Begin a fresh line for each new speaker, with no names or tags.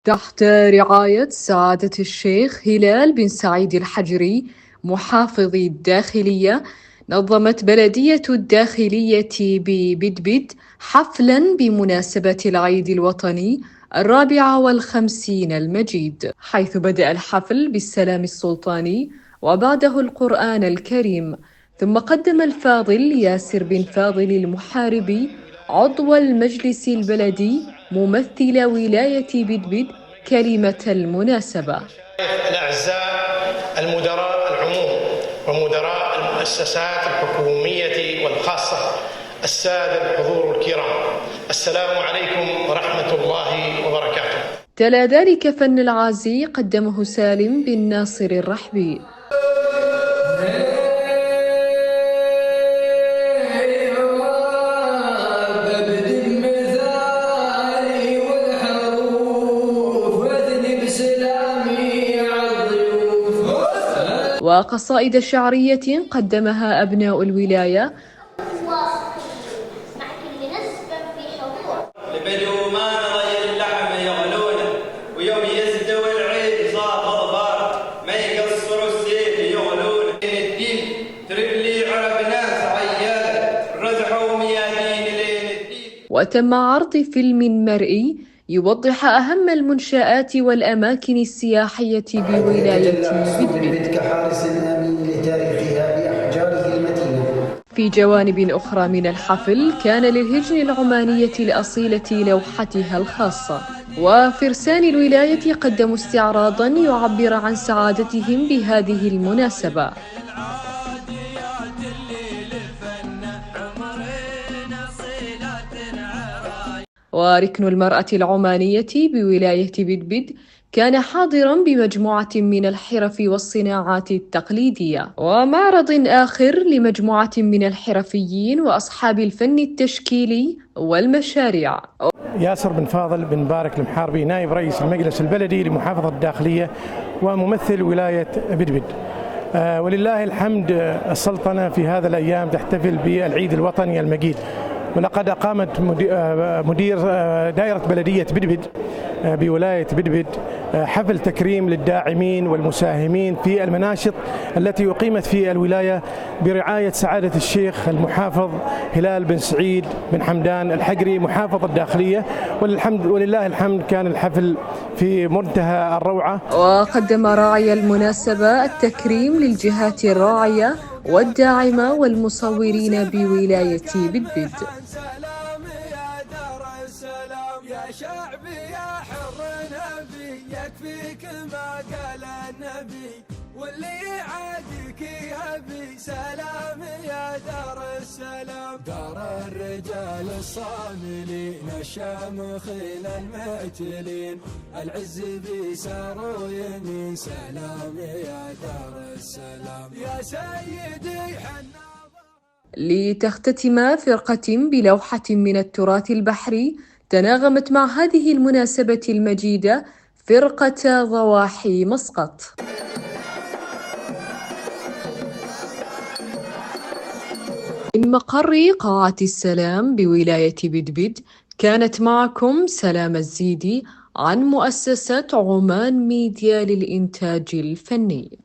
تحت رعاية سعادة الشيخ هلال بن سعيد الحجري محافظ الداخلية، نظمت بلدية الداخلية ببدبد حفلاً بمناسبة العيد الوطني 54 المجيد، حيث بدأ الحفل بالسلام السلطاني وبعده القرآن الكريم، ثم قدم الفاضل ياسر بن فاضل المحاربي عضو المجلس البلدي ممثل ولاية بدبد كلمة المناسبة.
الأعزاء المدراء العموم ومدراء المؤسسات الحكومية والخاصة، السادة الحضور الكرام، السلام عليكم ورحمة الله وبركاته.
تلا ذلك فن العازي قدمه سالم بن ناصر الرحبي. وقصائد شعرية قدمها أبناء الولاية.
لبدو ما نضي اللحم يغلونه، ويوم يزدو العيد صاب ضبار ما يقصروا السيف يغلونه. الدين ترك لي عرب ناس عيال رزحوا ميادين لين الدين.
وتم عرض فيلم مرئي يوضح أهم المنشآت والأماكن السياحية بولاية بدبد
كحارس أمين لتاريخها بأحجاره المتينة.
في جوانب أخرى من الحفل كان للهجن العمانية الأصيلة لوحتها الخاصة، وفرسان الولاية قدموا استعراضاً يعبر عن سعادتهم بهذه المناسبة. وركن المرأة العمانية بولاية بدبد كان حاضراً بمجموعة من الحرف والصناعات التقليدية، ومعرض آخر لمجموعة من الحرفيين وأصحاب الفن التشكيلي والمشاريع.
ياسر بن فاضل بن بارك المحاربي، نائب رئيس المجلس البلدي لمحافظة الداخلية وممثل ولاية بدبد. ولله الحمد، السلطنة في هذا الأيام تحتفل بالعيد الوطني المجيد، ولقد أقامت مدير دائرة بلدية بدبد بولاية بدبد حفل تكريم للداعمين والمساهمين في المناشط التي أقيمت في الولاية برعاية سعادة الشيخ المحافظ هلال بن سعيد بن حمدان الحجري محافظ الداخلية. ولله الحمد كان الحفل في منتهى الروعة.
وقدم راعي المناسبة التكريم للجهات الراعية والداعمة والمصورين بولاية بدبد.
سلام يا دار السلام يا شعبي يا حر نبي، يكفيك ما قال النبي واللي يعاديك يهبي. سلام يا دار السلام، دار الرجال الصاملين الشامخين المعتلين، العز بيسار ويمين. سلام يا دار السلام يا سيدي حنا.
لتختتم فرقة بلوحة من التراث البحري تناغمت مع هذه المناسبة المجيدة فرقة ضواحي مسقط. من مقر قاعة السلام بولاية بدبد كانت معكم سلام الزيدي عن مؤسسة عمان ميديا للإنتاج الفني.